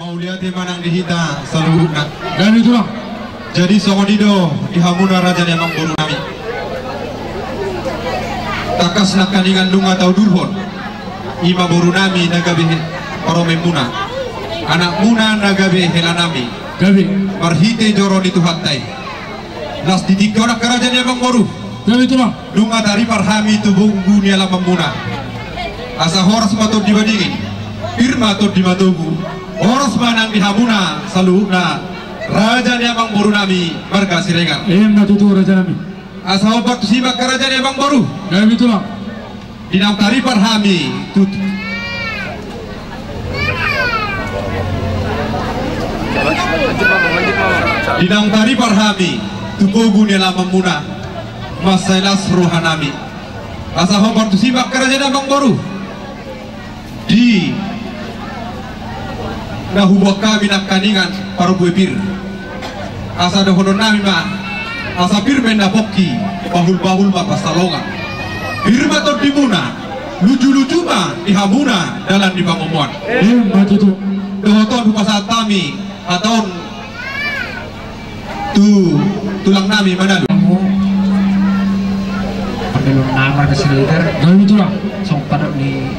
Maulia di manang dihita saluruna. Dan itulah. Jadi songodido dihamuna raja yang boru nami. Takas nakaningan lunga tau durhon. Ima boru nami nagabe paromemuna. Anak muna nagabe helanami. Gabi. Marhite joro itu hatai. Nas didik orang kerajaan yang boru. Dan itulah. Lunga dari parhami tu bunggu ni alam memuna. Asa horas matut dibandingin. Firma tut dimatugu. Horas manang dihamuna saluna. Raja Niamang Boru nami marga Siregar. Matutu raja nami. Asa obat simak kerajaan Niamang Boru. Dan itulah. Dinang tari parhami tut. Dinang tari parhami tubugu ni alam memuna. Masailas rohanami. Asa obat simak kerajaan Niamang Boru. Di nahuwa kami nak kaningan para buepir asa dohono nami ma asa pirmen na bokki bahul-bahul ma pasalonga firma to dimuna luju-luju ma dihamuna dalam di bangomuan Matutu dohoton pasal tami aton tulang nami mana lu Pagdalong nama ke Siregar. Dan itulah. Song padok ni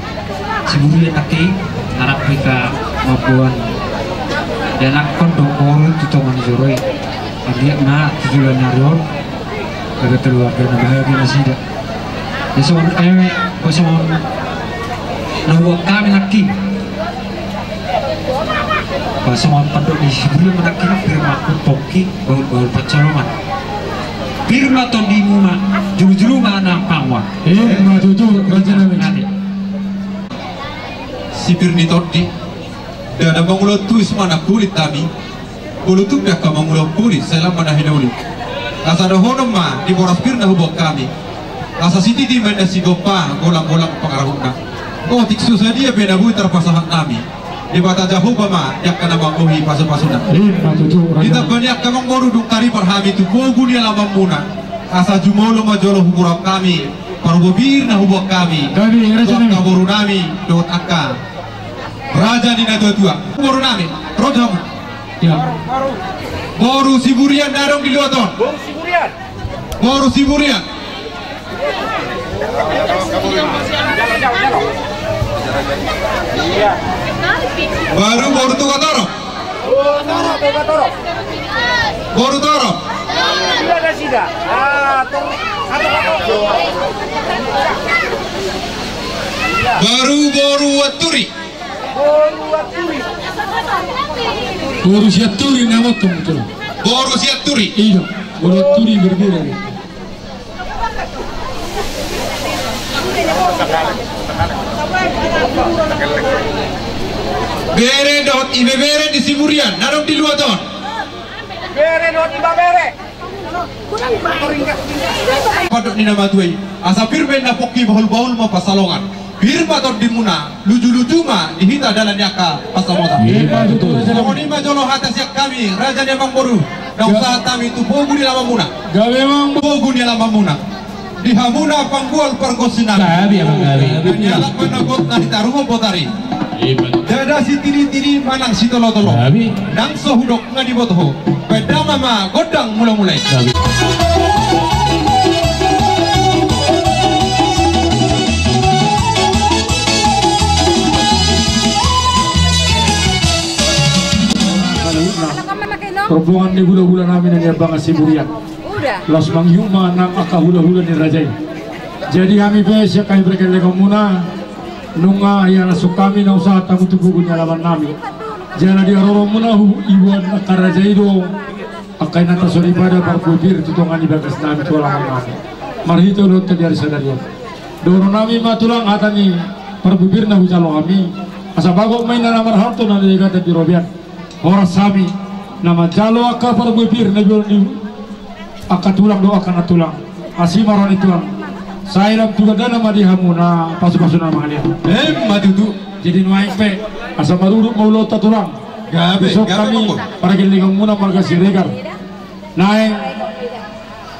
Siburi taki harap mereka mapuan dan akon dong orang tutongan joroi dia na tujuan narion pada keluarga bahagia masih dah besok besok nawak kami naki besok padok di Siburi menaki firma kupoki baul pacolongan firma ton di muna juru-juru mana pangwa Matutu raja nami. sipir ni todi dan ada bangulo tuis mana kulit tami bulu tu dah kau bangulo kulit selam mana hiduli asa dohono ma di boras pir na hubok kami asa siti di mana si gopa golang-golang pengarahuna oh tiksu sadia bena buiter pasahan kami di bata jauh ma yak kana mangohi pasu-pasuna Matutu raja kita nami. banyak kamang boru duk tari parhami tu bogu ni alam muna asa jumolo majolo hukurap kami parubobir na hubok kami Gabi raja Tuan nami. kaboru nami dot akka Raja di tua boru nami rodamu Ya. boru siburian darong di luaton boru siburian boru tu katoro boru toro boru waturi Boru siaturi nama tu betul. boru siaturi Iya. Boru turi berbeda. bere dot ibe bere di siburian darong di luaton padok ni nama tuai asa firmen na poki bahul-bahul ma pasalongan firma tot dimuna luju-luju ma dihita dalam yaka pasalongan Matutu raja nami. Pokoknya mah jolo hatas yak kami raja Niamang Boru na usaha kami itu bogu di lama muna Gabi memang. bogu di lama muna di hamuna panggual pergosinan Gabi emang gabi. nyalak menagot na hitarumo potari dada si tiri-tiri manang si tolo-tolo Gabi. nang sohudok nga di botoho beda mama godang mula-mulai Gabi. Rombongan ni hula-hula namin yang bangga Siburian. Udah. Los mangyuma nang aka hula-hula ni Rajay. Jadi kami siya kami berikan lego muna nunga ya nasuk kami na usaha tamu tubuh laman nami. Jana di aroro muna ibuan aka Rajay do akai nata sori pada parkubir tutongan di bagas nami tualangan nami. Marhito lo terjadi sadario. Doro nami matulang atani parkubir na hujalo kami. Asa bagok main na namar harto na digata di robian. Horas sami nama jalo aka parkubir na jual ni aka tulang do aka na tulang. Asimaron ituang. Saya lam juga dana madi hamuna pasu-pasu nama dia. matutu Jadi nuaik pe asa maruruk maulo tatulang. gabe Besok kami para gilingang muna marga Siregar. Naik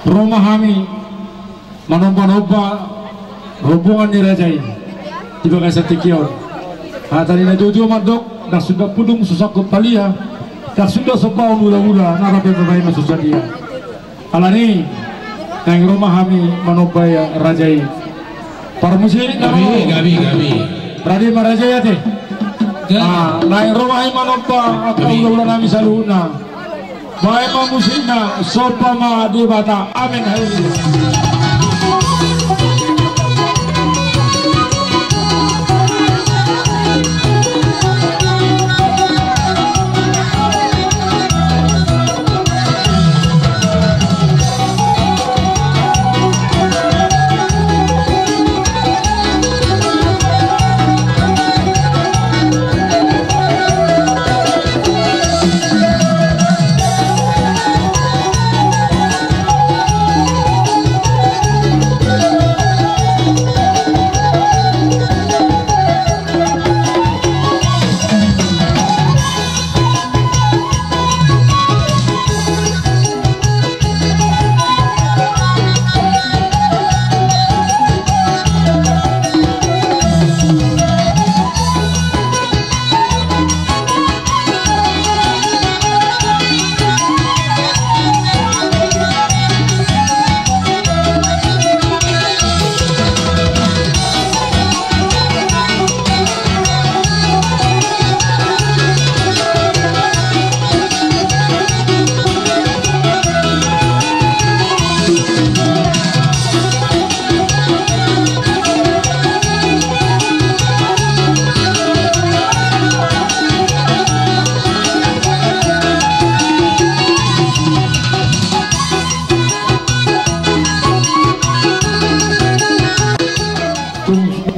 rumah kami manomba-nomba rombongan ni Rajay. Tiba ka sa Tikyon. Tadi na jojo madok dah sudah pudung susah kepalia, dah sudah sebau mula-mula narape bermain susah dia. Alani nang rumah kami manobaya rajai. Para muslim gabi. berarti marajaya teh. Nang rumah manoba atau ulah nami saluna. Baik muslimna sopama debata. Amin.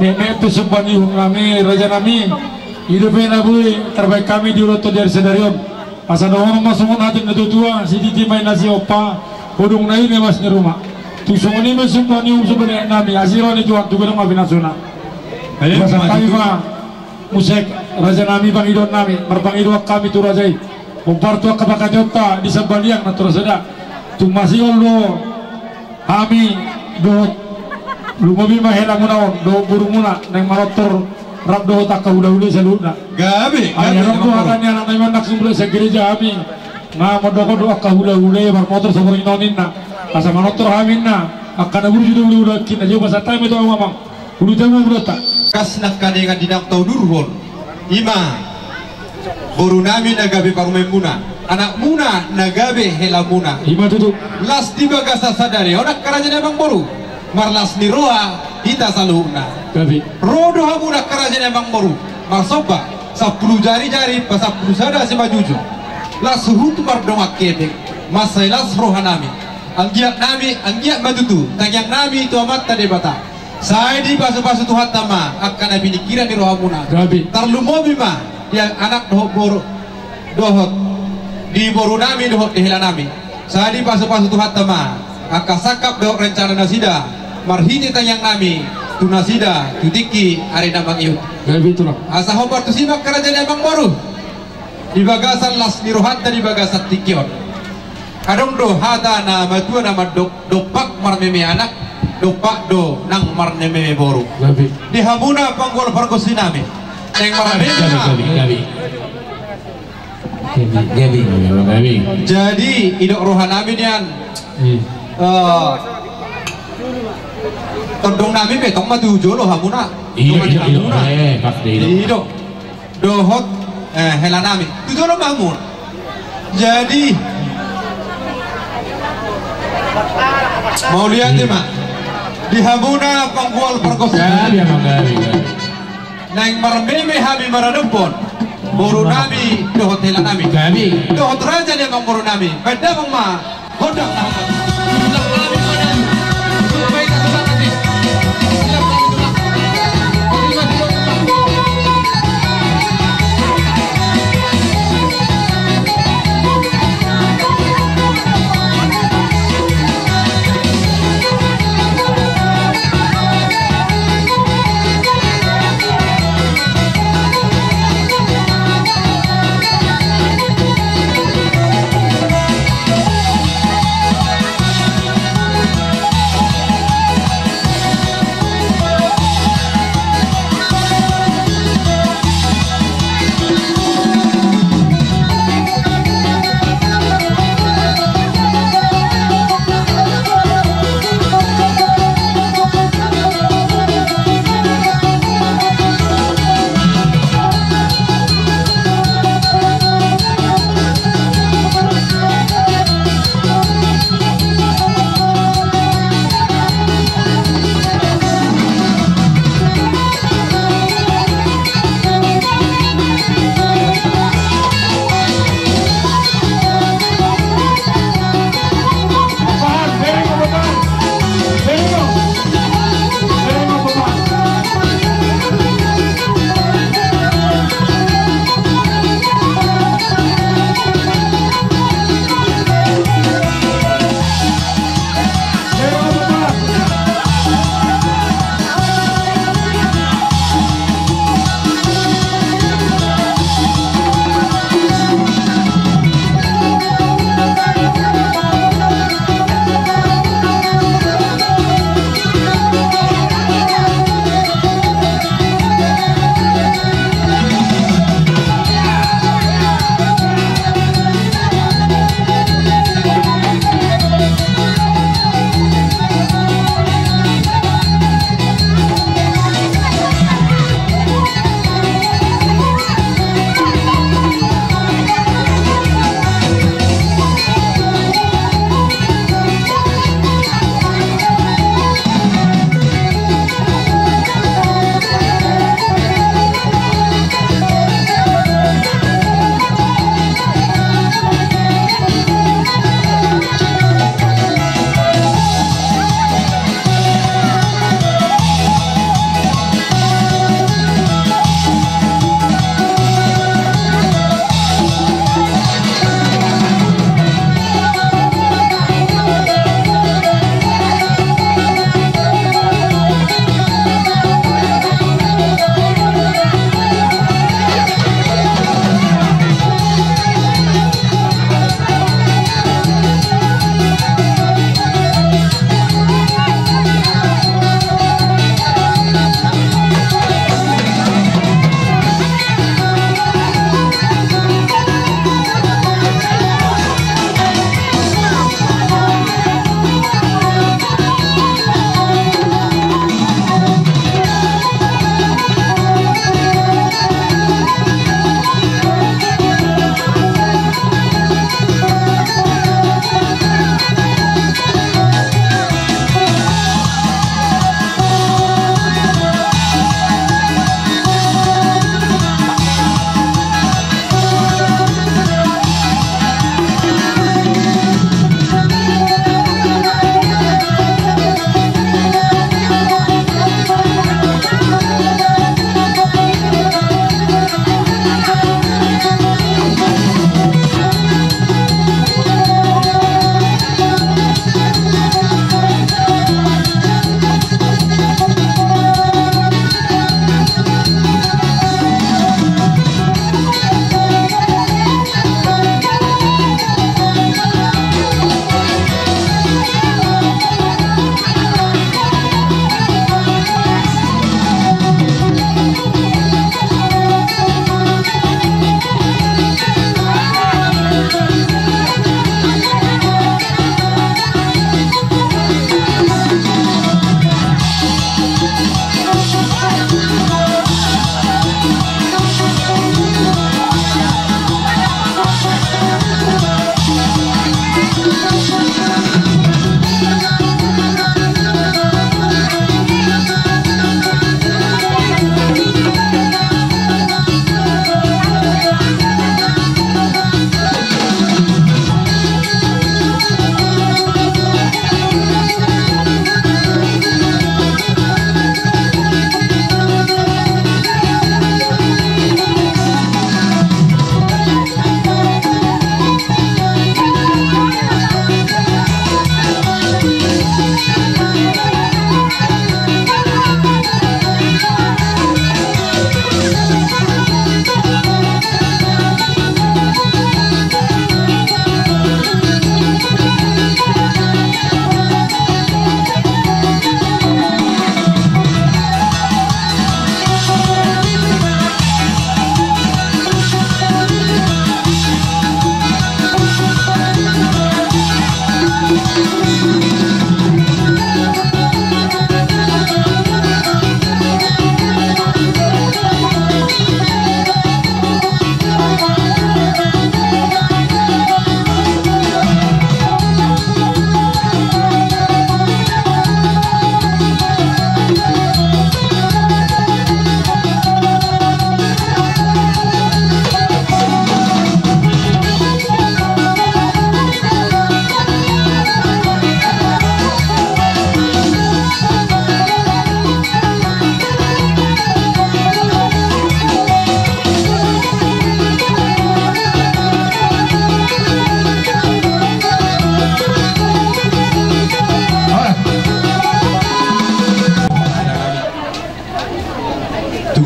Nenek itu sebani kami raja kami hidupnya nabui terbaik kami di Uloto dari Sedarion asal orang masuk hati natu tua si titi main nasi opa bodong naik lewas di rumah tu semua ini sebani sebenarnya kami asiran itu waktu kita ngapain nasuna masa kami mah musik raja kami bang idon kami merbang idon kami tu rajai mempartu kapakajota di sebaliang natura seda tu masih Allah kami do lumabi mahela munaon do burung muna neng marotor rab do tak kaudah-udah saluna gabi ayah tu akannya anak iman nak sumber segereja kami nga modoko do kaudah-udah bar motor seperti nonin na asa marotor hamin na akan buru judo udah kita coba satai itu mamang ulu tamu berata kas nak kanengan dinam tau durhon ima boru nami nagabe parume muna anak muna nagabe hela muna ima tutup las tiba gasa sadari onak karajana emang boru marlas ni roa kita saluna gabi rodo hamuna kerajaan emang baru marsoba 10 jari-jari pas 10 sada si majuju las hut mardonga kete masailas rohanami anggiak nami anggiak madutu tangyang nami itu amat tadi bata saya di pasu-pasu Tuhan tama akan nabi dikira di rohamuna gabi tarlumobi mah yang anak dohot di boru nami dohot di hela nami saya di pasu-pasu Tuhan tama akan sakap dohot rencana nasida marhiti tanyang nami tunasida tutiki arena bang iu gabi tu lah asa hobar tu simak kerajaan emang baru di bagasan las nirohat dan di bagasan tikion kadang do hada na matua nama dopak marmeme anak dopak do nang marmeme boru gabi di hamuna panggol fargosi nami yang marmeme gabi jadi idok rohan nami nian tondong nami betong matu jolo hamuna iya dohot hela nami tu jolo bangun jadi mau lihat deh mak di hamuna pangkual perkosaan nang marmeme hami maradempon boru nami dohot hela nami dohot raja dia bang boru nami beda bang ma hodang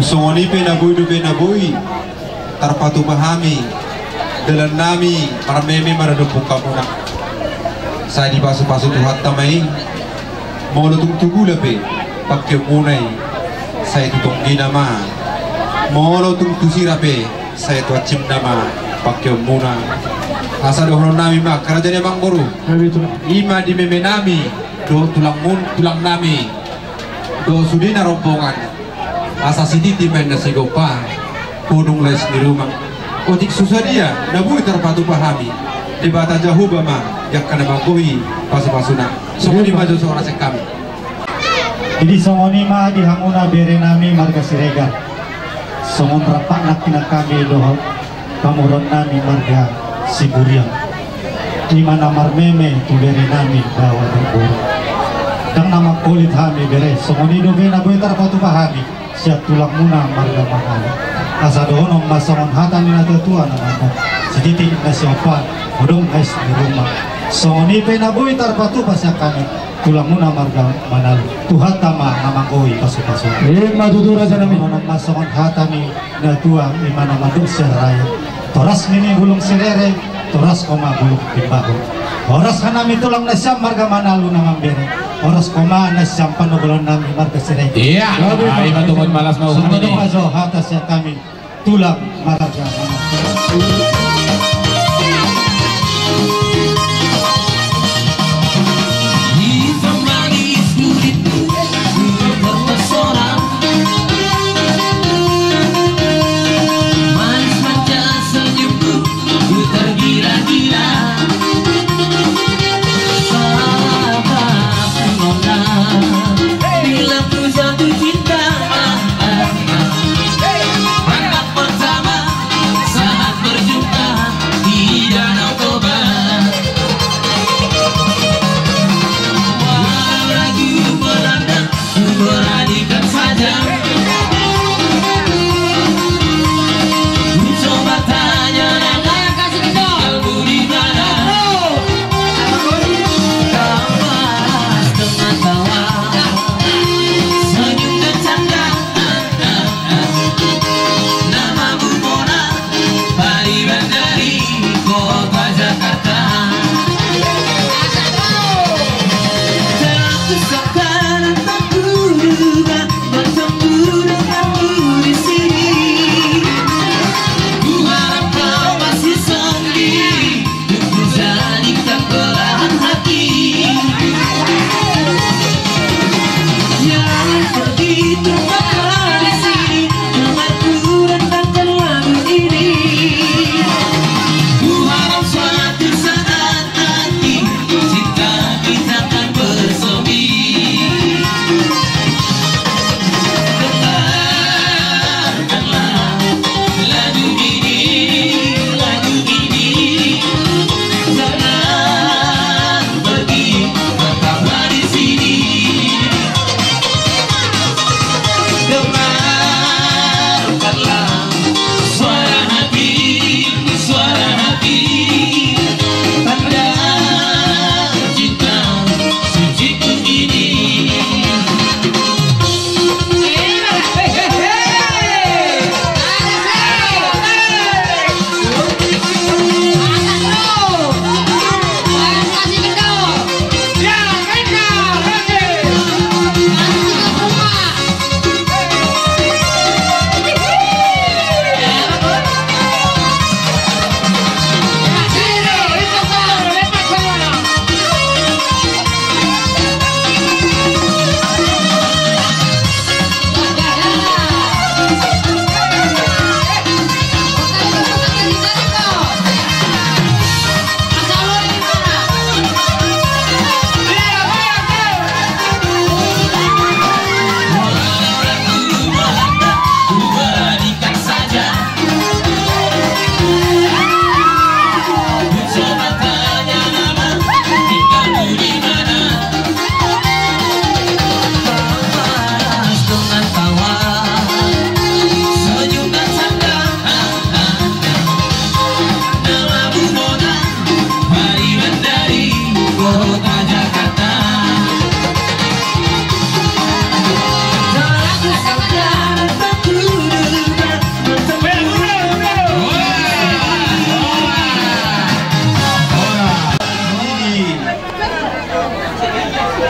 Songoni pe nabui tarpatu pahami dalam nami para meme maradupung kamuna. Saya di pasu-pasu Tuhan tamai mau lutung tugu lepe pakai munai saya tutung nama mau lutung tusirape saya tuacim nama pakai muna asal dohron nami mak kerajaan emang boru ima di meme nami do tulang nami do sudina rombongan asa sidi timen nasi gopa podung les di rumah otik susah dia nabui terpatu pahami di bata jauh bama yang kena mangkui pasu-pasuna songoni maju seorang sekami jadi songoni mah di hamuna bere nami marga Siregar songon rapak nak kami doh pamuron nami marga Siburiang di mana marmeme tu bere nami bawa berburu dan nama kulit hami bere songoni do bena boy terpatu pahami siap tulang muna marga mahal asa dohonom masongon hatan ni natutua nama sedikit nasi opat udung guys di rumah songoni penaboy tarpatu pasya kami tulang muna marga Manalu tuhat tama namangkoi pasu-pasu matutu raja nami dohonom masongon hatani natua imana madung seraya toras nini bulung serere toras koma bulung timbaho oras kanami tulang nasyam marga Manalu namang bere oras koma nasyam panobolon nami marga Serere iya ay matungod malas mau sumedong aso hatas ya kami tulang marga Manalu. Pertama saat berjumpa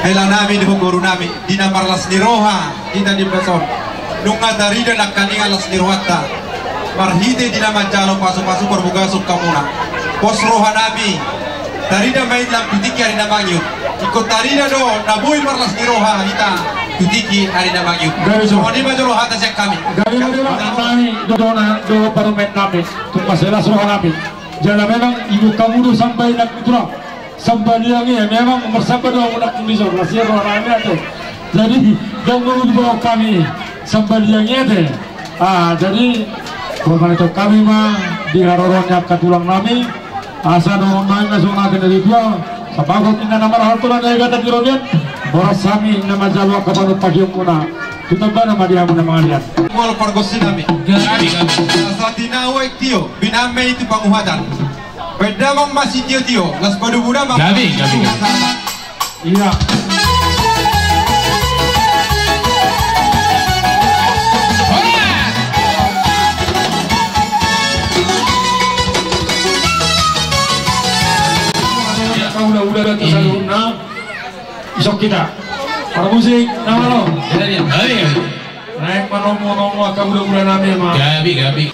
Hela nami di hukuru nami dina marlas ni roha kita di beson nunga dari dan akani alas ni rohata marhide dina majalo pasu-pasu perbuga kamuna pos roha nami dari dan main lam pitiki hari namangyu ikut dari do nabuin marlas ni roha kita pitiki hari namangyu soalnya maju roha tasek kami Gari nami do parumet nami tumpaselas roha nami jana memang ibu kamu sampai nak putra sampai dia ni memang bersama dengan anak Indonesia Malaysia orang itu. Jadi jangan lupa kami sampai dia ni ada. Jadi korban itu kami mah di haroronnya katulang nami asa dorong nami masuk nak dari dia. Sebagai kita nama hal tulang yang kata dirodian boras kami nama jalwa kepada pagium kuna. Kita nama dia nama lihat. Mul pergosi nami. Saat inawa tio biname itu panguhatan. Beda mang masih tio las kodu buda mang Gabi. Iya. Kau udah tersalurna isok kita para musik nama lo naik manomo kau udah nami mah Gabi.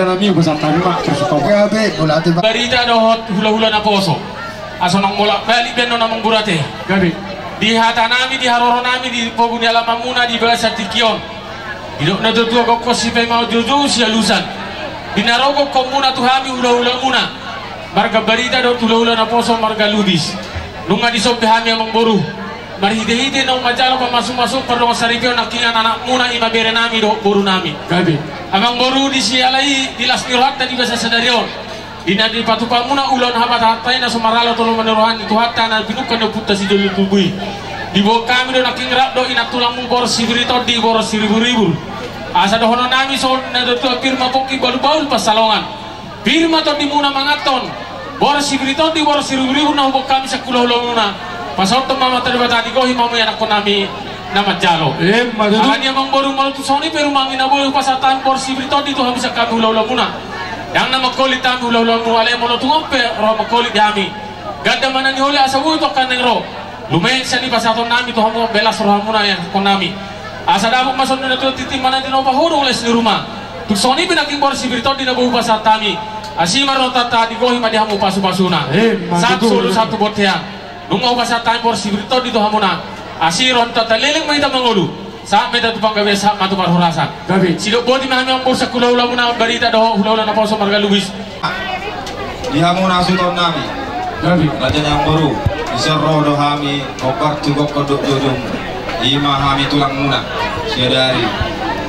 nami besar tadi mak tersuka. Barita dohot hula-hula na poso. Asonong mulak balik beno namang burate. Gabi. Di hata nami, di haroro nami, di pogun alamamuna, di bahasa tikion. Hidup na tutua kok si pe mau jojo si alusan. Binarogo komuna tuhami hula-hula muna. Marga barita do hula-hula na poso marga lubis. Lunga di sope hami amang boru. Marhide-hide nang majalo pa masuk-masuk perlu saripyo nakingan anak muna ima bere nami do boru nami. Gabi. Amang boru di sialai di lasnirat tadi bahasa sadarion. Ina di patupa muna ulon habat hatai na sumaralo tolong meneruhan itu hatta na binukan do putas si dulu tubui. Di bawah kami do nakingrap do ina tulangmu bor sibirito di bor seribu-ribu. Asa do hono nami so na do tu firma poki balu-balu pasalongan. Firma to di muna mangaton. Bor sibirito di bor seribu-ribu na hubok kami sa kulo-hulo muna. Pasal tu mama terlibat tadi kau himamu yang aku nami nama jalo. Madudu. Akan yang mengboru malu tu soni peru mangin abu pasatan porsi berita di tu habis kami ulah-ulah muna. Yang nama kolit kami ulah-ulah muna ale malu tu ngompe roh makolit kami. Gada mana ni oleh asabu itu kan nengro. Lumayan seni pasatan nami tu hamu belas roh muna yang aku nami. Asa dah masuk ni tu titik mana di nomor huru oleh di rumah. Tu soni penaking porsi berita di nabu pasatan kami. Asima rota tadi kau hima di hamu pasu-pasuna. Satu botiang. Nungau pasal time for sibirito dito hamuna asiron tataliling may tamangulu sa may tatupang gabi sa matupar hurasan Gabi. Silok bodi mahami ang bursa kula-ula muna barita doho hula-ula na po sa Marga Luis Di hamuna suton nami. Gabi. Raja yang baru. Iserro do hami kokar tugok kodok jodong. Ima hami tulang muna. Siadari.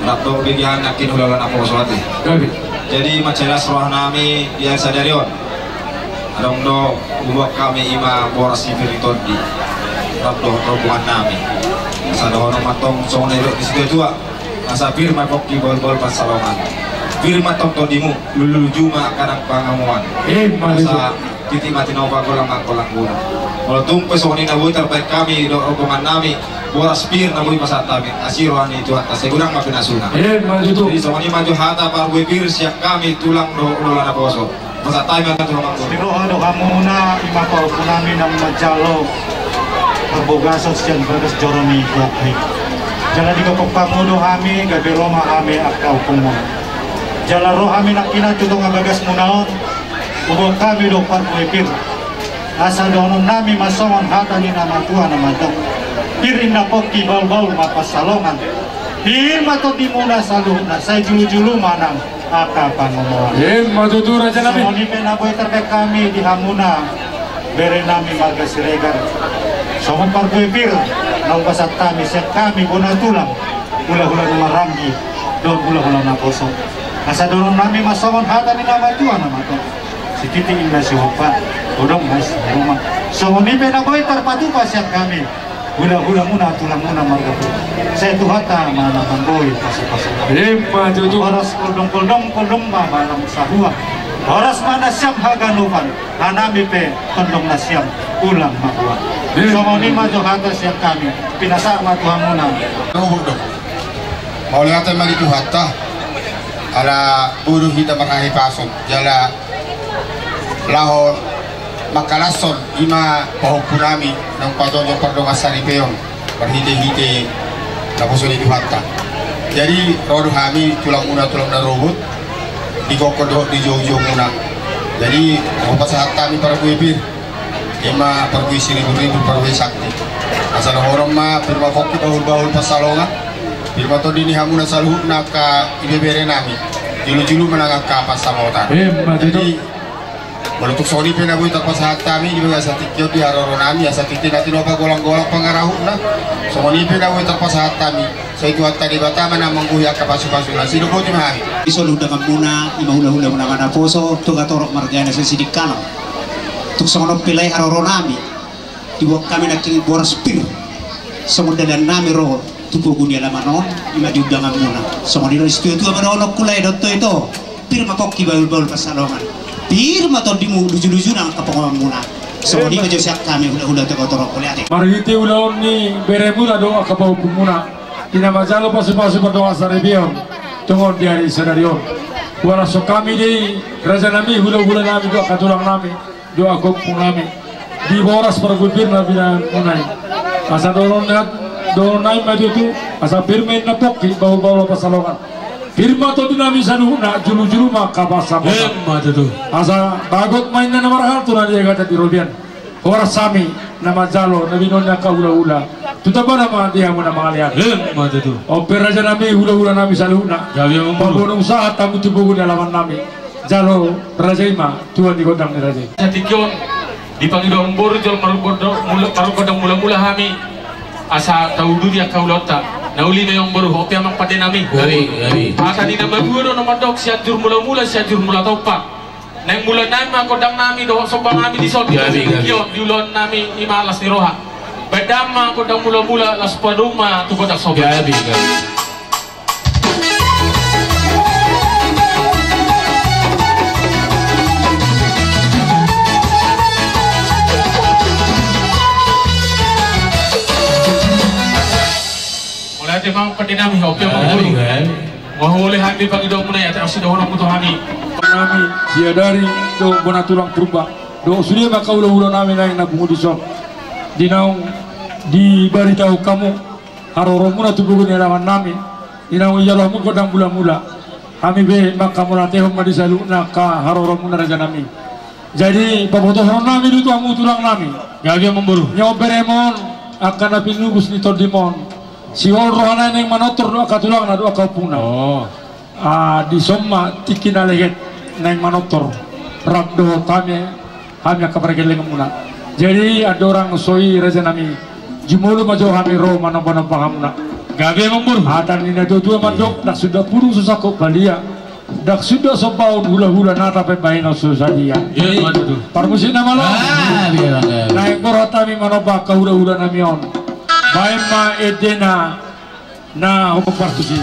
Rapdo bigihan nakin hula-ula na po suati. Gabi. Jadi macelas roh nami yang sadarion. Adong do ubah kami ima boras sifiriton di rapdo rombongan nami. Asa do hono matong song nedok di situ tua. Asa firma koki bol-bol pasalongan. Firma tong todimu lulu juma kanang pangamuan. Asa titik mati nova kolang guna. Kalau tumpe song ni nabuy terbaik kami do rombongan nami boras pir nabuy pasat kami. Asiroan itu atas segurang mapinasuna. Jadi song ni maju hata parbuy pir siap kami tulang do ulana poso. Masa time ang tulungan ko. Sinuha do kamuna imakor po namin ang majalo perbogasan siyan bagas Joroni Bokhi. Jala di ko pamudo kami gabi Roma kami akaw kumon. Jala ro kami nakina tutong ang bagas munaon. Ubong kami do parkuipir. Asa doon nami masongon hata ni namatua na matong. Pirin na poki bal-bal mapasalongan. Hirma to di muna sa na sa julu-julu manang aka pangomoan. Madudu Raja Nabi. Semoni penaboy terbaik kami di Hamuna bere nami Marga Siregar. Somon parkuipir nang basat kami siap kami guna tulang hula-hula na maramgi don hula-hula na poso. Asa doon nami masongon hata ni namatua na matong. Si Titi Indah si Hopa udong mas rumah. Somoni penaboy terpatupa siap kami. Hula-hula muna, tulang muna Marga. Saya tuhata mana panggoy pasal-pasal. Madudu. Oras kuldong mabalang sahua. Oras mana siam haganupan. Hanami pe kondong na siam ulang makuha. So ni majo hata siap kami. Pinasa matuha muna. Mau lihat mali tuhata. Ala buruh kita marahi pasok. Jala laho makalason ima pahupunami ng patonyo pardong asari peyon berhide-hide tapos ulit dihatta. Jadi rodo kami tulang na robot dikokodok di jauh-jauh muna. Jadi pasahat kami para kuipir ima pergi seribu-ribu pergi sakti asal orang ma firma koki bahul-bahul pasalongan firma to dini hamuna saluhut na ka ibebere nami julu-julu menangak ka pasamotan. Jadi Menutuk soni penabuy tapos saat kami juga sa tikyo di haroro nami sa tikyo natin opa golang-golang pangarahut na soni penabuy tapos saat kami sa itu at tadi batama na mangguya kapasu-pasu na sino po timahami isolu dengan muna ima hula-hula muna mana poso tuga torok margana sa sidik kanang tuk songonop pilay haroro nami dibuat kami naking boras pir semudalan nami roh tupo gunya lamanon ima diudangan muna songonino istiyo tuga manonok kulay dotto ito pir makoki baul-baul pasalongan pir maton dimu luju-luju nang kapongong muna songoni majo siap kami hula-hula teko torok oleh ate Margiti ulaon ni beremula doa kapau pumuna tina majalo pasu-pasu berdoa sarebion tungon diari sadarion waraso kami di Raja Nami hula-hula nami doa katulang nami doa kopung nami di boras pergupir nabi munai asa doron nai maju tu asa pirmain na poki bau-bau pasalongan firma to dinami sanu na julu-julu maka basa tuh. asa bagot main na marahal to na dia kata di Robian orang sami nama jalo nabi nona ka hula-hula tutaba nama dia mo na mangalian tuh. opera aja nami hula-hula nami saluna pabonong usaha tamu tubuh di alaman nami jalo raja ima tuan di godang ni raja Satikyon di Panginoon Boro jol marugod mula-mula kami asa taudu dia kaulota nauli na yung Boro hopi amang pati nami asa di na maguro na madok siya jur mula-mula siya jur mula topa nang mula namin mga kodang nami do sobrang nami di sot Satikyon di ulon nami imalas ni Roha badam mga kodang mula-mula las paduma tukod ak sobrang ate mang kadinami hopi ang guru mahuli hami Panginoon mo na yata kasi daw na puto hami nami dia dari do bona tulang purba do sudah maka ulah-ulah nami na nabungudison dinaw di baritaw kamu haroro muna tubugon ni alaman nami dinaw iyalo mo kodang mula-mula kami be maka muna tehom madisalu na ka haroro muna raja nami jadi pabotohon nami dito ang tulang nami gagi ang memburu nyoberemon akan napi nugus ni tordimon si rohana yang manotor doa katulang na doa kaupuna di somma tikina leget neng manotor rabdo kami kapargeleng muna jadi ada orang soi raja nami jumulu majo kami ro manapa hamuna gabe memburu atan ina dua mandok dak sudah puru susako balia dak sudah sobau hula-hula nata pe baino susadia parmusin nama lo naik borotami manapa kahula-hula namion Baima edena na hukum partusi.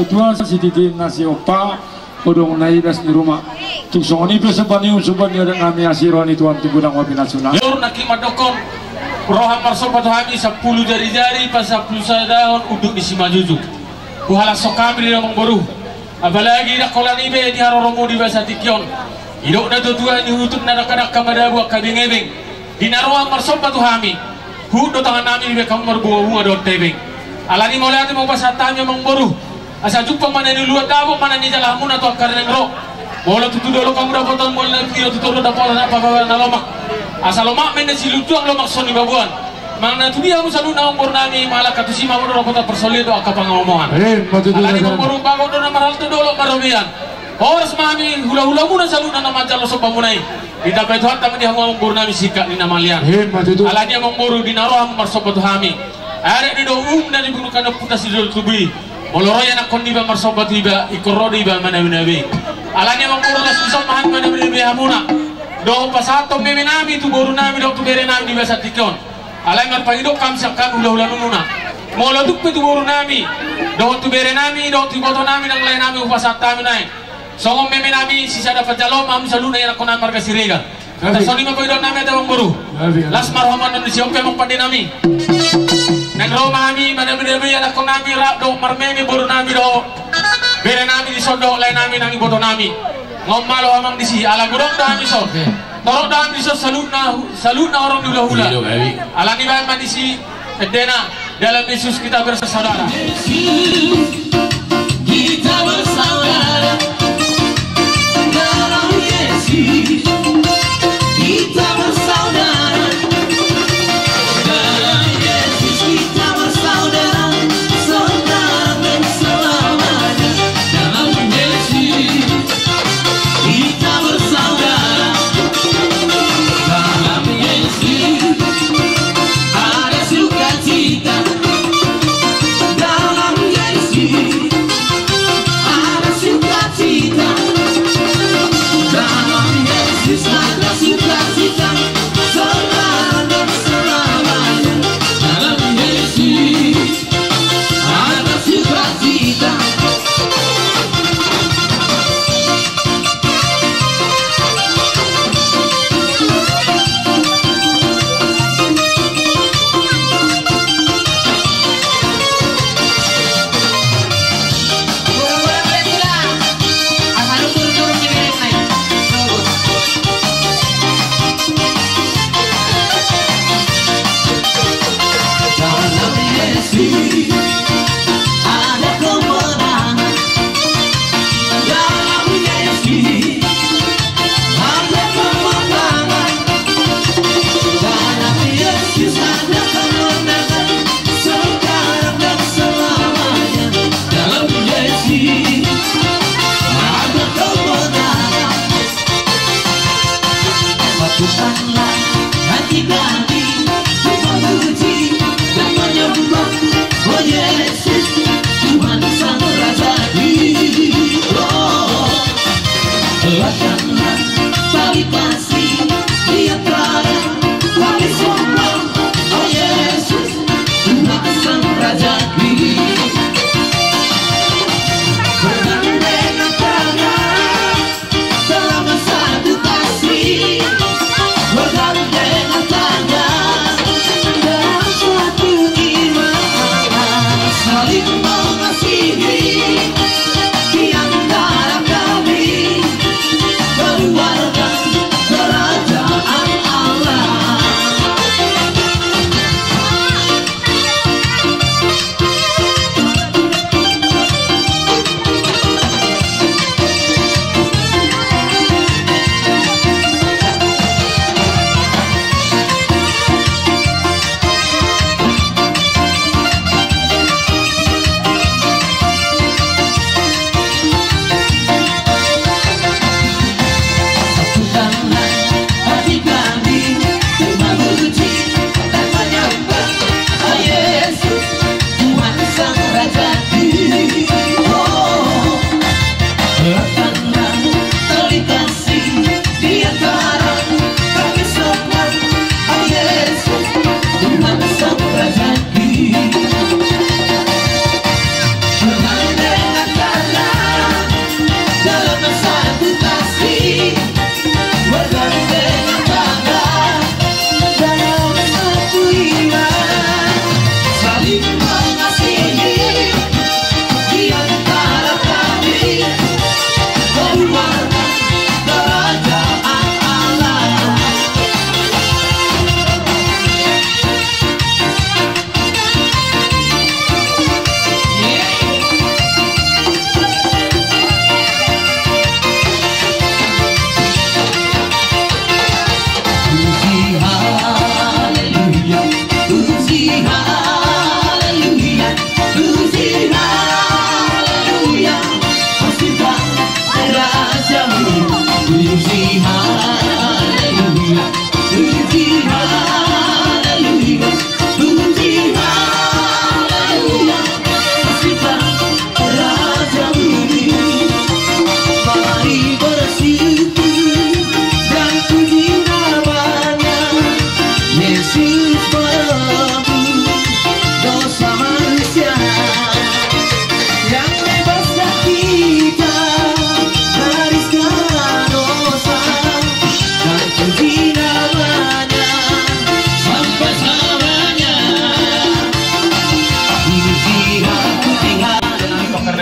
Tua si titi nasi opa odong naidas di rumah tuk songoni pe sebani usuban dia dan kami asironi tuan tugudang wapi nasional lur naki madokon roha parsopat hami 10 jari-jari pas 10 daun uduk di simajuju kuhala sokami di namang boru apalagi dak kolani be di haroromo di basa tikyon idok na tutuan ni hutut na nakadak kamadabu kabingebeng di naroa parsopat hami hudo tangan nami be kamar bunga do tebeng alani molati mo pasatanya mang boru asa jumpa mana ni luar dabo mana ni jalan muna to karena ngro bola tutu dolo kamu dapat potong bola kiro tutu dapat potong apa na lomak asa lomak men si lutuang lomak soni babuan mana tu dia musalu na umur nami malah katusi mau do kota persoli do akapa ngomongan alani umur bago do na maral tu dolo marobian Horas mami hula-hula muna salu na namajalo so pamunay idapet hat tama dia umur nami sika ni namalian alani ang umur dinaro marsobat hami are di do na ni bunukan putas di tubi Moloroya na kondi ba marsobat iba ikorodi ba manawi alanya mangkuro las bisa mahan manawi hamuna do pasato meme nami tu boru nami do tu bere nami di basa tikon alanya marpangidok kam sakkan ulah-ulah nuna molo duk tu boru nami do tu bere nami do tu boto nami nang lain nami upasat nami nai songom meme nami sisa dapat jalom am saluna yang konan marga sirega Soni makoidon nami ada wong buru. Las marhaman di siompe mong pandi nami. Nang Roma nami mana-mana anak ko nami rak do marmemi buru nami do. Bere nami di sondo lain nami nang iboto nami. Ngomalo amang di si ala gurong dami so. Torok dami so salutna orang di hula-hula. Ala ni bayan man di si Edena dalam Yesus kita bersaudara. Kita bersaudara dalam Yesus. Kita bersaudara dalam Yesus. Kita bersaudara, saudara dan selamanya dalam Yesus. Kita bersaudara dalam Yesus. Ada sukacita dalam Yesus.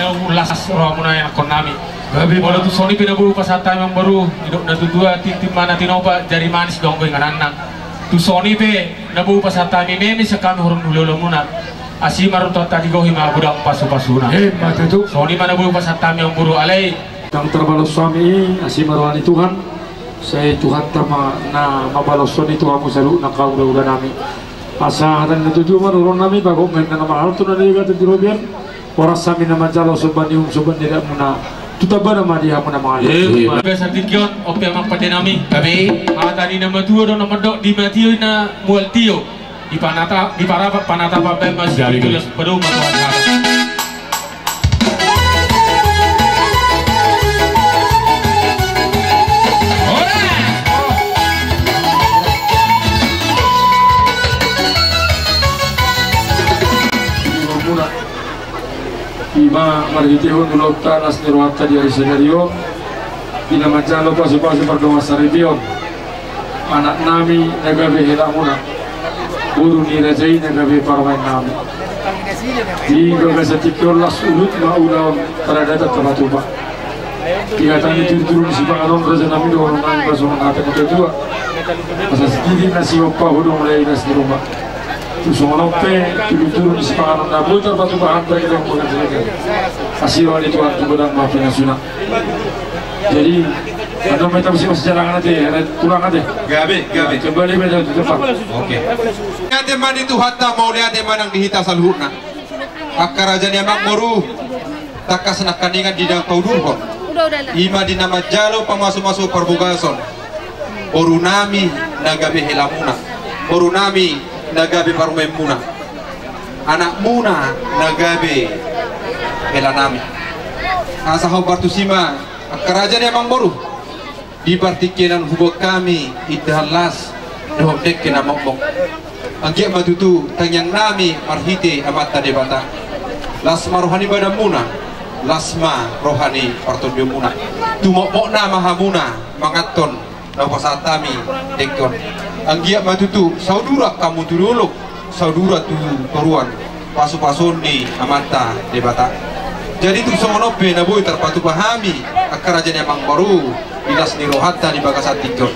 yang ulas roh muna yang konami. Walau tu Sony pinabu pasata yang baru hidup na dua tim mana tinoba jari manis dong kau inganan. Tu Sony pe nabu pasata meme sekami horong dulu muna. Asih maru tu tadi kau hima budang pasu-pasuna. Mata tu Sony mana bu pasata yang baru alai. Yang terbalas suami asih maruani Tuhan. Saya Tuhan terma na mabalas Sony Tuhan musalu na kau udah nami. Asa dan itu juga maru nami bagong main nama mahal tu nadi kata dirobian. Orang sami nama jalo soban tidak muna. Tuta ba nama dia apa nama dia? Biasa tikion, opi amak pada nami. Tapi, tadi nama dua do nama dok di matio na mual tio. Di panata pabe mas tulis baru matuan. Ima marhitihun ulota nas nirwata di arisenario ina majalo pasu-pasu perdoa saribion anak nami nagabe hilamuna guru ni rajai nagabe parmain nami di gagasa tikor las ulut maulaon paradata tabatuba tiga tani turun si pangalon raja nami doang nami pasong ngata kedua asas sedikit nasi opa hudung mulai nasi rumah Susonope turun si pangalan na buta batu bahan bagi orang bukan saja. Asiran itu waktu bedang maafin asuna. Jadi anda minta masih jalan nanti, kurang nanti. Gabe. Kembali beda di depan. Oke. Nanti man itu hatta mau lihat man yang dihita saluhna. Akaraja ni amak moru. Takas nak kaningan di dalam kaudurhon. Ima di nama jalo pamasuk-masuk perbugason. Orunami nagabe helamuna. Orunami nagabe parume muna anak muna nagabe helanami asa hau bartusima kerajaan emang baru di partikenan hubok kami idhalas dohok dek kena mokmok angkiak matutu tangyang nami marhite amata debata lasma rohani bada muna lasma rohani partondio muna tumokmok na mahamuna mangaton napasatami dekon anggiak matutu saudura kamu turuluk saudura tu toruan pasu-pasun ni amata debata jadi tu somonope na boy terpatu pahami kerajaan emang baru dinas ni rohata di bagasat tikor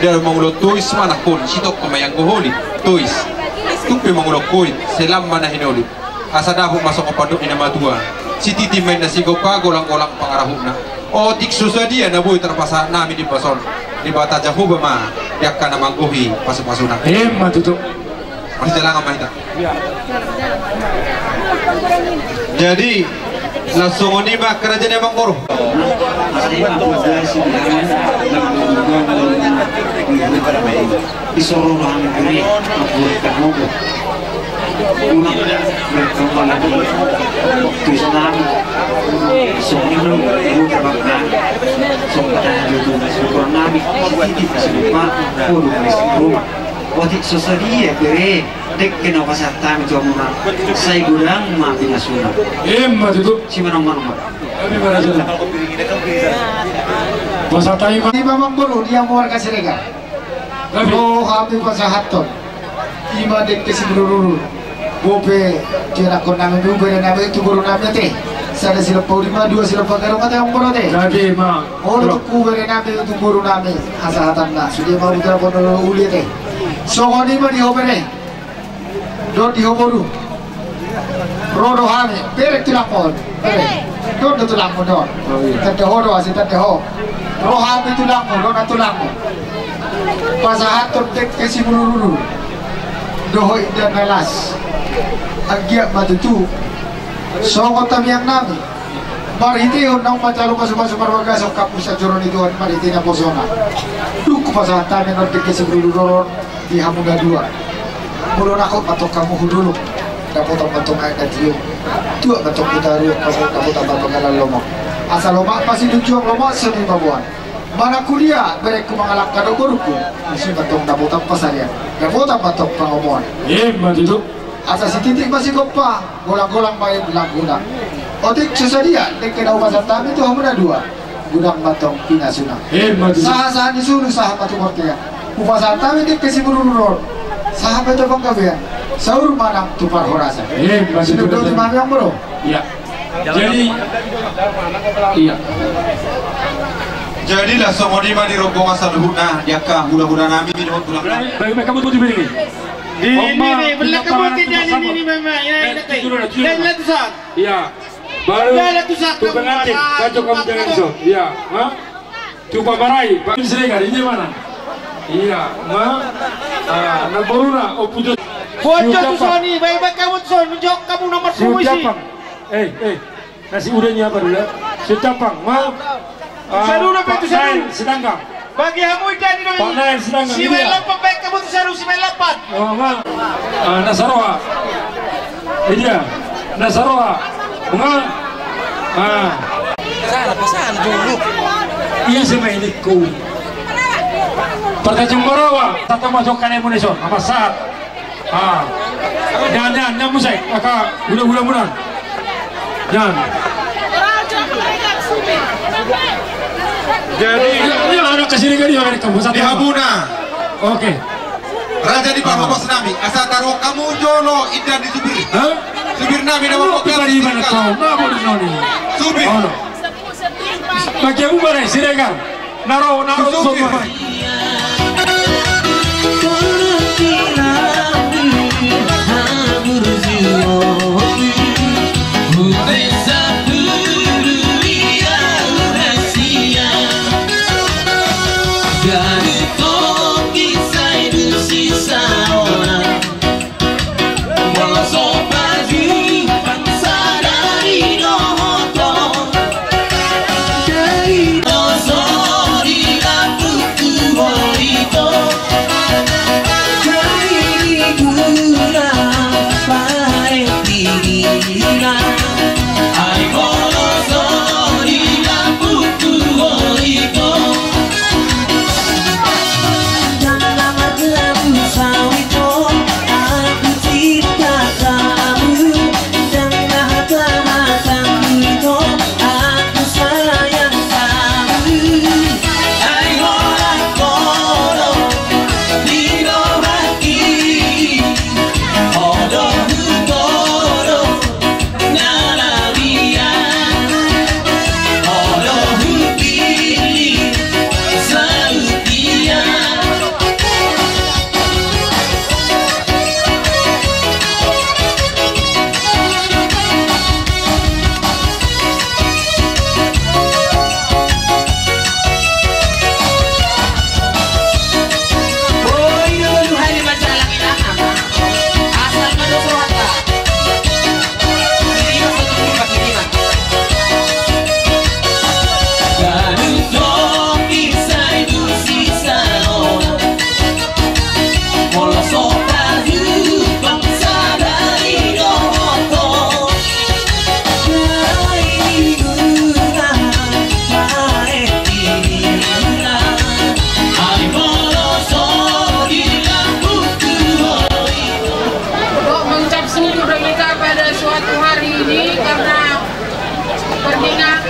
dia mengulo tois mana kon sitok kemayang goholi tois tumpe mengulo koin selam mana hinoli asadahu masuk opadok ina matua sititi main nasi gopa golang-golang pangarahuna oh tik susadia na boy terpasa nami di pason di bata jahuba ma yakkan namangguhi pasu-pasuna matutu masih jalan sama kita jadi langsung ini mah kerajaan emang korup disuruh orang negeri membuatkan mobil ulang berkembang Krishna Songino Mutabakna Songkatan Jodoh Syukur Nabi Titik Selupa Puru Rumah Watik Sosadia Bere Dek Kena Pasatan Jomuna Saya gudang Maafin Asuna itu Simanong-manong kami berhasil pasatai di Bambang Bolu dia warga Siregar lo kami pasahaton ima dek kesimulururu bope kira konami bope dan nabe itu guru nabe teh sada sila paulima dua sila pagarong kata yang bono teh jadi ma orang tu kubere nabe itu guru nabe asahatan lah sudah mau kita bono uli teh songoni ma di hobere do di hoboru rodo hane perek tulapon perek do tulapon do tete hodo asih tete ho rohame tulapon do na tulapon pasahaton dek kesimulururu doho dan melas agiak matutu songo tamiyang nami mariti nang matalo pasok marwaga sa kapusa joron itu mariti na posona duk pasahatan yang dek kesimulururu di hamuda dua mulon ako patok kamu hudulu dapat patok ay natio tua patok kita ru kamu tambah pengalan lomo asal lomo masih tujuan lomo seni babuan mana kuliah berek kumangalak kado guruku masih patok dapat pasarian dapat patok pangomongan itu asal si titik masih kopa golang-golang bayar gudang otik sesadia dek kena pasar tami itu hamuda dua gudang patok pinasuna sah disuruh sah patok mortea upasar tami dek kesimulurun sahabat itu bangga biar saur manang tupar horasa sudah di mana yang bro ya Jadi iya. Jadilah songoni mah di rombongan saluhuna diaka hula-hula nami minum tulang. Bagaimana kamu tuh begini? Ini belah kamu tidak ini memang ya. Dan letusan. Iya. Baru tuh pengantin, kacau kamu jangan so. Iya, ha? Coba marai, Pak Sregar, ini mana? Iya, ma. Naboruna, opujo. Bocor tuh Sony, baik-baik kamu tuh Sony, menjawab kamu nomor 10 isi. Nasi udahnya apa dulu? Sutapang, ma. Seru apa itu seru? Sedangkan. Bagi kamu jadi dong. Pak Nain sedangkan. Si Melapat, baik kamu tuh seru, si Melapat. Oh, ma. Nasaroa. Ini dia, Nasaroa. Bunga. Pesan dulu. Iya sama ini ku. Partai Jembarawa satu masukkan Indonesia apa saat. Dan musik aka bulan. Dan. Jadi ini anak kesini kali yang kamu satu. Di Habuna. Oke. Raja di Papua Senami, asal taruh kamu jolo idan di Subir. Subir nami nama Pokal di mana kau? Nabo di noni. Subir. Bagi aku mana Siregar. Naro semua.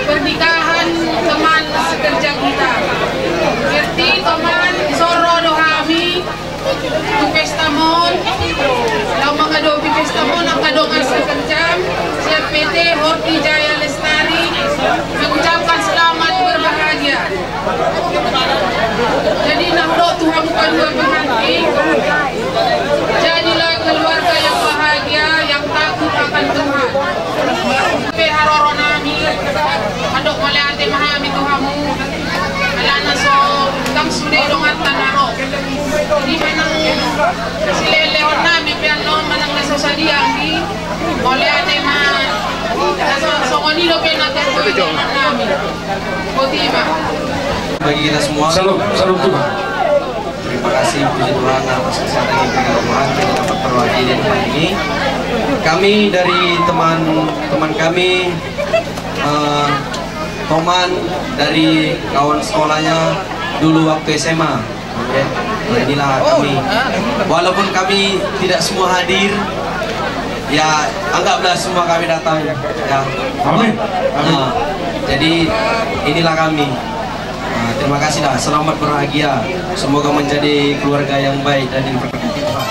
Pernikahan teman sekerja kita. Berarti teman soro dohami tu pesta mon. Lau mengadopi pesta mon akadongan sekerja. Siap PT Horti Jaya Lestari mengucapkan selamat berbahagia. Jadi nahdo Tuhan bukan berbahagia. Jadilah keluarga yang bahagia, yang takut akan Tuhan. Haroronami, adok oleh ate mahami Tuhamu, alana so kang sude dongat tanaro. Di manang silele nami piano manang nasosadia di oleh ate mah. So ngonido penate ko nami. Botima. Bagi kita semua. Salam Tuhan. Terima kasih puji Tuhan atas kesehatan yang diberikan Tuhan kita dapat perwakilan hari ini. Kami dari teman kami, Toman dari kawan sekolahnya dulu waktu SMA. Oke, nah, inilah kami. Walaupun kami tidak semua hadir, ya anggaplah semua kami datang. Ya, amin. Jadi inilah kami. Terima kasih dah. Selamat berbahagia. Semoga menjadi keluarga yang baik dan diberkati Tuhan.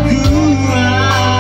Tuhan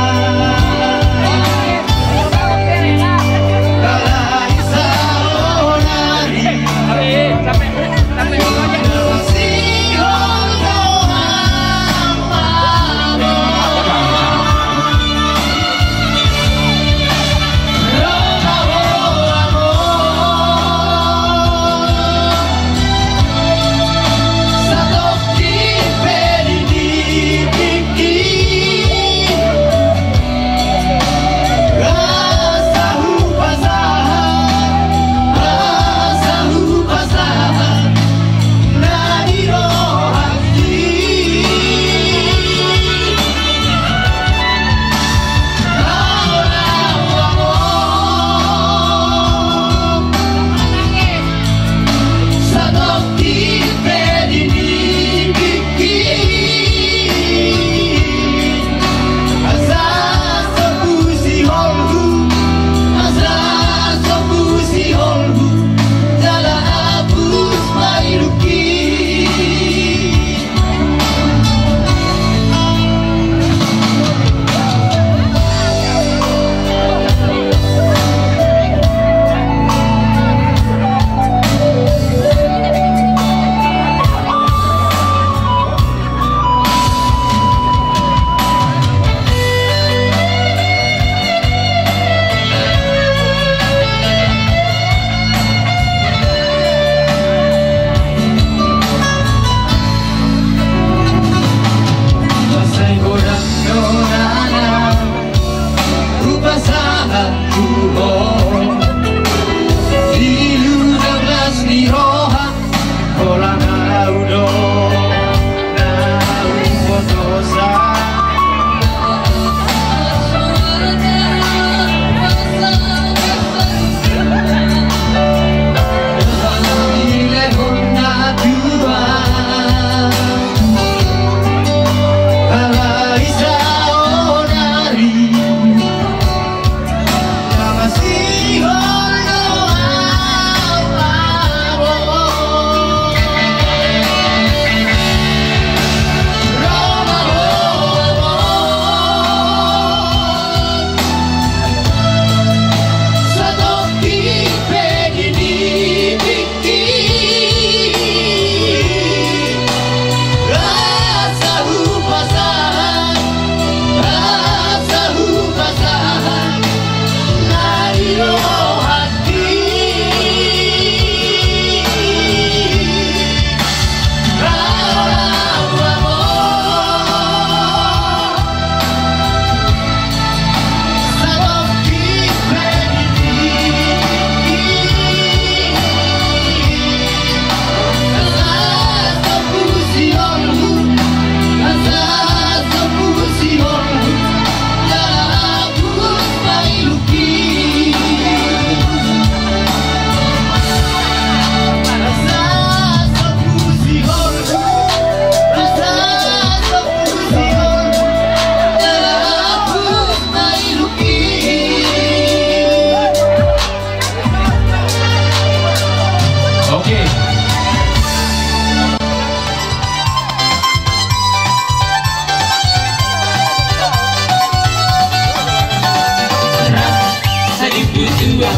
Berdua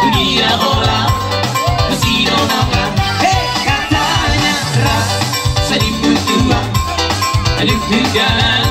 dunia orang masih donakan. Katanya rasa berdua ada kerjaan.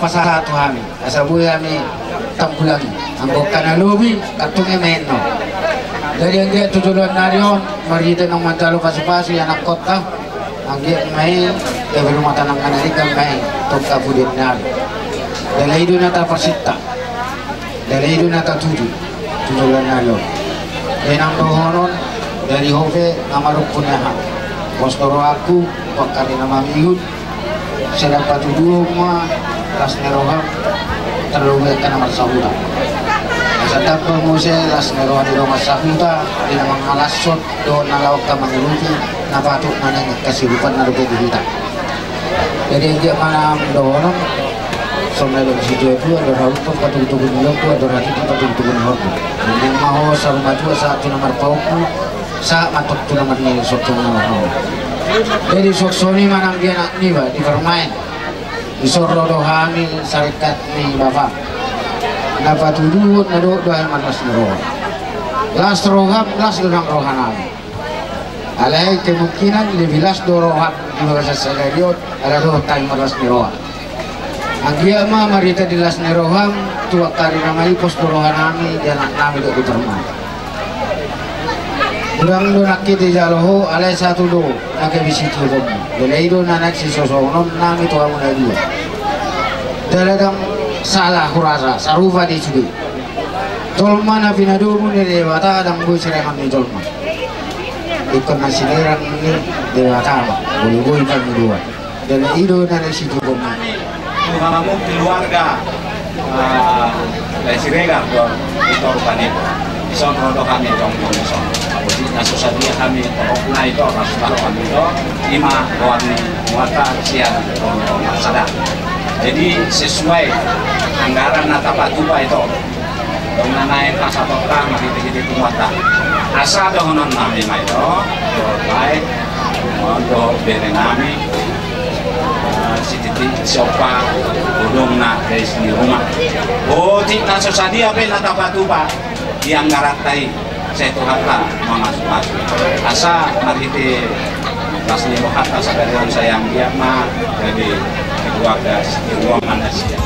Pasaha Tuhan, asabu kami tampulang, ambok kanalobi, katungnya meno. Dari yang dia tujuan narion, marita ng mantalo pasu-pasu yang anak kota, ang dia may, dari rumah tanang kanarikan may, tungka budin nari. Dari itu nata persita, dari itu nata tujuan narion. Dan ang dohonon, dari hove, namaruk punahan. Postoro aku, pakari nama miyud, sedang patuduh ma, las neroha terlalu kan nomor sahuda. Sedang pengusai las neroha di nomor sahuda di nama ngalasot do nalaw ka mangiluti na patuk manang kasibukan na rupi kita. Jadi dia mana doon so meron si Jojo ada rauto patutubun loko ada rati patutubun loko. Yang maho sa rumatu sa tu nomor pauku sa matok tu nomor ni sok tu nomor. Jadi sok soni manang dia nak ni ba di permain. Isoro dohami syarikat ni bapak dapat tudut naduk doa manas neroha las roham las dorang rohanam alai kemungkinan lebih las dorohat di bahasa Salariot ada doa time manas neroha agia ma marita di las neroham tua kari namai pos dorohanami dan nami do diterma durang do nakiti jaloho alai satu do nake bisiti ko belaido nanak si sosonon nami tua muna dua daladang salah kurasa sarupa di sini tolma na pinadumu ni dewata adang bu sireman ni tolma ikon na sinerang ni dewata boleh kan dua dan ido na situ bumi kamu keluarga Siregar itu rupanya ison rodo kami tongkol ison susah dia kami tokna itu rasul kami itu lima warni muata siang sadar. Jadi sesuai anggaran nata patupa itu dengan naik pasal tokang gitu muata asa dohonon nami itu baik untuk beri nami Siti di sofa belum nak dari sini rumah. Oh tidak sesadia apa nak batu pak yang ngaratai saya tu harta masuk asa mari di pas ni harta sekalian sayang dia mah jadi keluarga di ruang manusia.